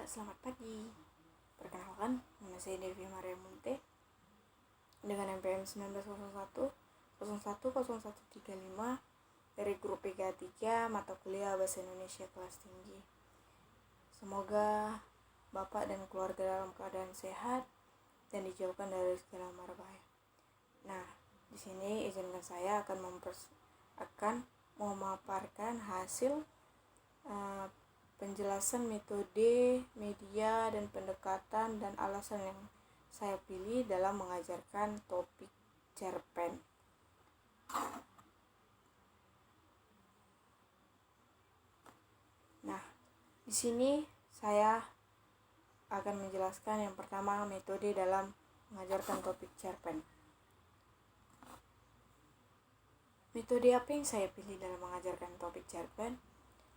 Selamat pagi. Perkenalkan, nama saya Devi Maria Munte dengan NPM 1901 010135 dari grup PK3 mata kuliah Bahasa Indonesia kelas tinggi. Semoga Bapak dan keluarga dalam keadaan sehat dan dijauhkan dari segala mara bahaya. Nah, di sini izinkan saya akan memaparkan hasil penjelasan metode, media, dan pendekatan dan alasan yang saya pilih dalam mengajarkan topik cerpen. Nah, di sini saya akan menjelaskan yang pertama metode dalam mengajarkan topik cerpen. Metode apa yang saya pilih dalam mengajarkan topik cerpen?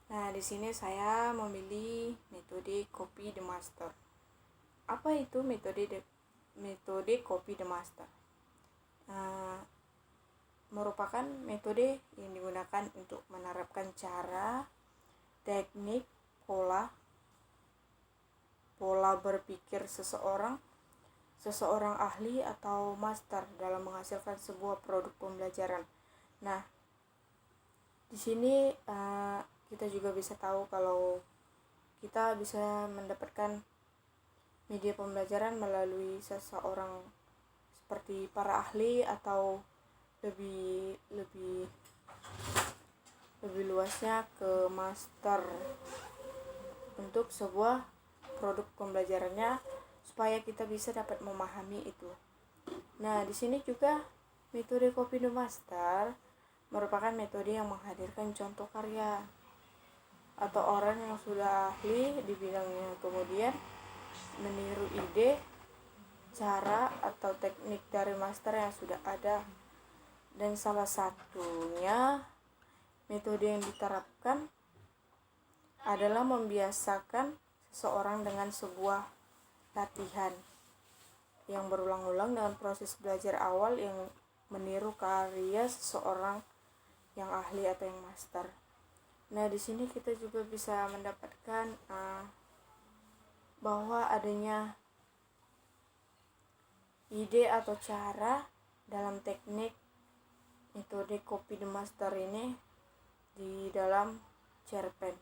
Nah, di sini saya memilih metode copy the master. Apa itu metode copy the master? Merupakan metode yang digunakan untuk menerapkan cara, teknik, pola berpikir seseorang ahli atau master dalam menghasilkan sebuah produk pembelajaran. Nah, di sini kita juga bisa tahu kalau kita bisa mendapatkan media pembelajaran melalui seseorang seperti para ahli atau lebih luasnya ke master untuk sebuah produk pembelajarannya supaya kita bisa dapat memahami itu. Nah, di sini juga metode copy the master merupakan metode yang menghadirkan contoh karya atau orang yang sudah ahli di bidangnya, kemudian meniru ide, cara atau teknik dari master yang sudah ada. Dan salah satunya metode yang diterapkan adalah membiasakan seseorang dengan sebuah latihan yang berulang-ulang dengan proses belajar awal yang meniru karya seseorang yang ahli atau yang master. Nah, di sini kita juga bisa mendapatkan bahwa adanya ide atau cara dalam teknik metode copy the master ini di dalam cerpen.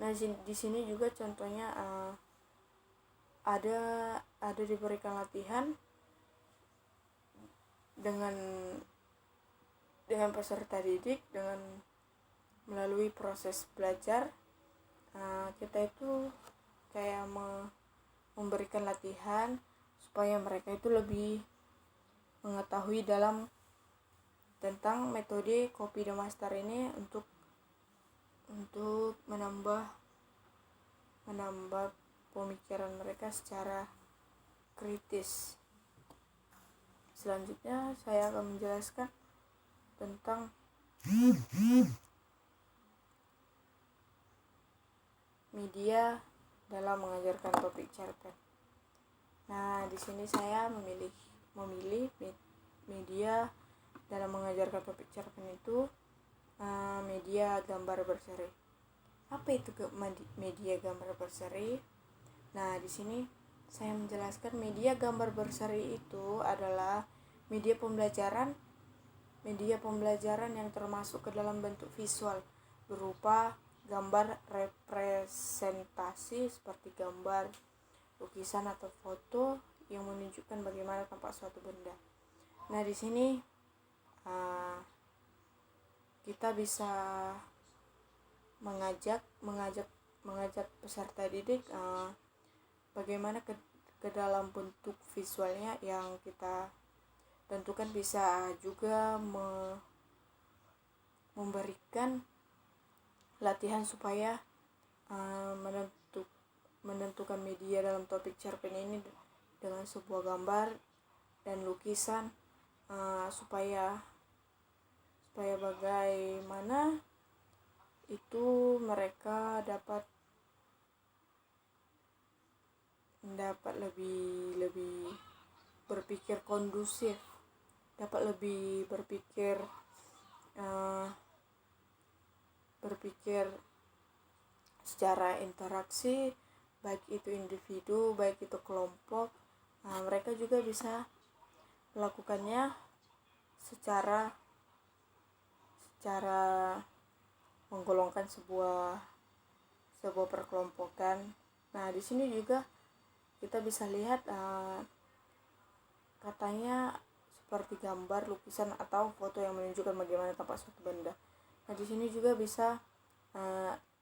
Nah, di sini juga contohnya ada diberikan latihan dengan peserta didik dengan melalui proses belajar. Kita itu kayak memberikan latihan supaya mereka itu lebih mengetahui tentang metode copy the master ini untuk menambah pemikiran mereka secara kritis. Selanjutnya saya akan menjelaskan tentang media dalam mengajarkan topik cerpen. Nah, di sini saya memilih media dalam mengajarkan topik cerpen itu media gambar berseri. Apa itu media gambar berseri? Nah, di sini saya menjelaskan media gambar berseri itu adalah media pembelajaran yang termasuk ke dalam bentuk visual berupa gambar representasi seperti gambar, lukisan atau foto yang menunjukkan bagaimana tampak suatu benda. Nah, di sini kita bisa mengajak peserta didik bagaimana ke dalam bentuk visualnya yang kita tentukan. Bisa juga memberikan latihan supaya menentukan media dalam topik cerpen ini dengan sebuah gambar dan lukisan supaya bagaimana itu mereka dapat lebih berpikir kondusif, dapat lebih berpikir secara interaksi baik itu individu, baik itu kelompok. Mereka juga bisa melakukannya secara menggolongkan sebuah perkelompokan. Nah, di sini juga kita bisa lihat katanya seperti gambar, lukisan atau foto yang menunjukkan bagaimana tampak suatu benda. Nah, di sini juga bisa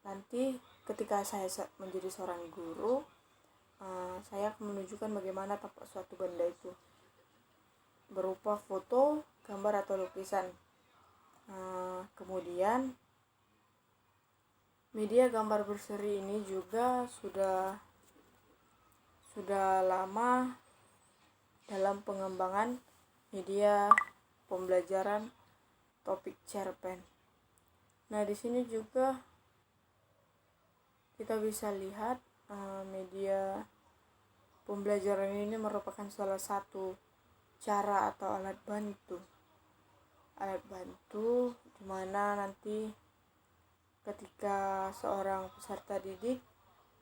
nanti ketika saya menjadi seorang guru, saya akan menunjukkan bagaimana tampak suatu benda itu berupa foto, gambar atau lukisan. Kemudian media gambar berseri ini juga sudah lama dalam pengembangan media pembelajaran topik cerpen. Nah, di sini juga kita bisa lihat media pembelajaran ini merupakan salah satu cara atau alat bantu di mana nanti ketika seorang peserta didik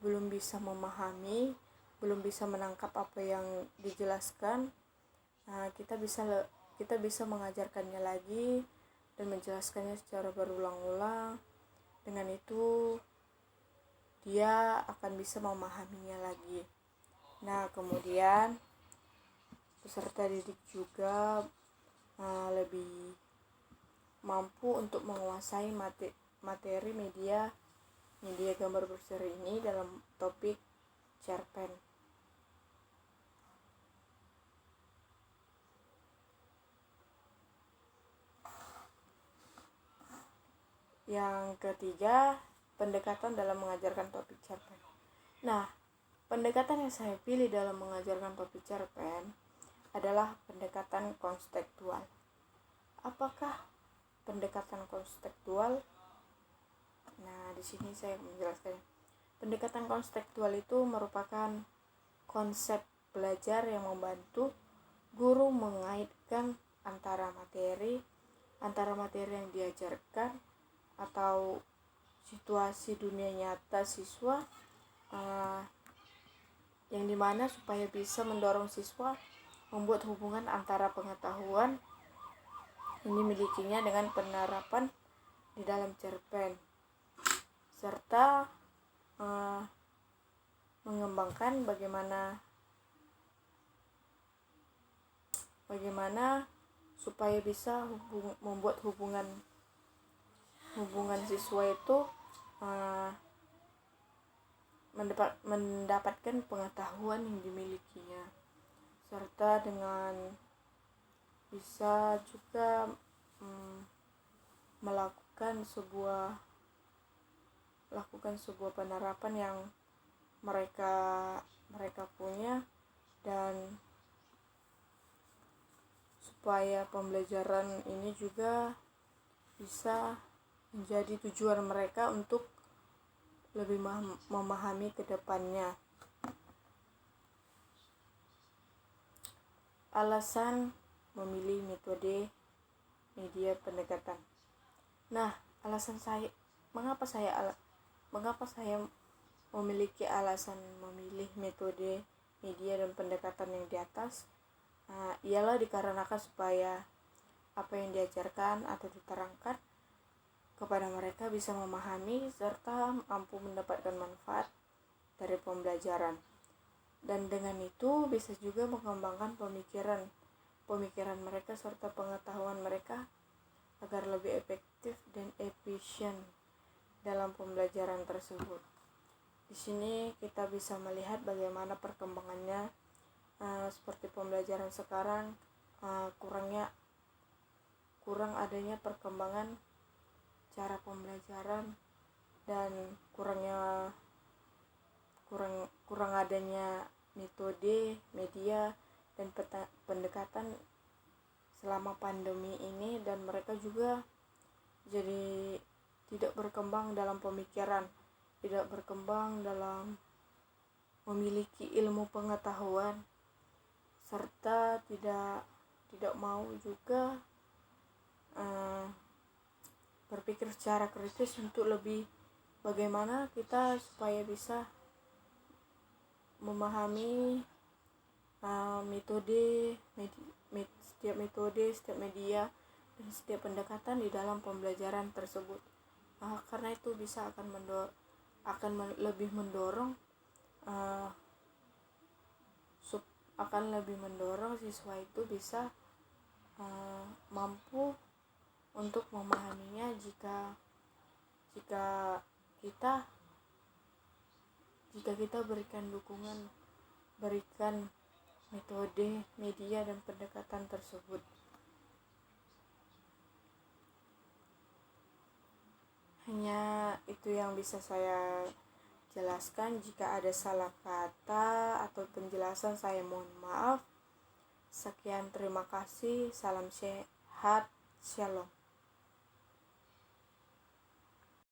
belum bisa memahami, belum bisa menangkap apa yang dijelaskan, kita bisa mengajarkannya lagi dan menjelaskannya secara berulang-ulang. Dengan itu dia akan bisa memahaminya lagi. Nah, kemudian peserta didik juga lebih mampu untuk menguasai materi media gambar berseri ini dalam topik cerpen. Yang ketiga, pendekatan dalam mengajarkan topik cerpen. Nah, pendekatan yang saya pilih dalam mengajarkan topik cerpen adalah pendekatan konstekstual. Apakah pendekatan konstekstual? Nah, di sini saya menjelaskan. Pendekatan konstekstual itu merupakan konsep belajar yang membantu guru mengaitkan antara materi yang diajarkan atau situasi dunia nyata siswa, yang dimana supaya bisa mendorong siswa membuat hubungan antara pengetahuan yang dimilikinya dengan penerapan di dalam cerpen, serta mengembangkan bagaimana supaya bisa membuat hubungan siswa itu mendapatkan pengetahuan yang dimilikinya, serta dengan bisa juga melakukan sebuah penerapan yang mereka punya, dan supaya pembelajaran ini juga bisa menjadi tujuan mereka untuk lebih memahami ke depannya. Alasan memilih metode media pendekatan. Nah, mengapa saya memiliki alasan memilih metode media dan pendekatan yang di atas, ialah dikarenakan supaya apa yang diajarkan atau diterangkan kepada mereka bisa memahami serta mampu mendapatkan manfaat dari pembelajaran, dan dengan itu bisa juga mengembangkan pemikiran mereka serta pengetahuan mereka agar lebih efektif dan efisien dalam pembelajaran tersebut. Di sini kita bisa melihat bagaimana perkembangannya, seperti pembelajaran sekarang, kurang adanya perkembangan cara pembelajaran dan kurang adanya metode, media, dan pendekatan selama pandemi ini, dan mereka juga jadi tidak berkembang dalam pemikiran, tidak berkembang dalam memiliki ilmu pengetahuan, serta tidak mau juga berpikir secara kritis untuk lebih bagaimana kita supaya bisa memahami setiap metode, setiap media, dan setiap pendekatan di dalam pembelajaran tersebut. Karena itu bisa lebih mendorong siswa itu bisa mampu untuk memahaminya jika kita berikan dukungan, berikan metode, media, dan pendekatan tersebut. Hanya itu yang bisa saya jelaskan. Jika ada salah kata atau penjelasan, saya mohon maaf. Sekian, terima kasih. Salam sehat, shalom.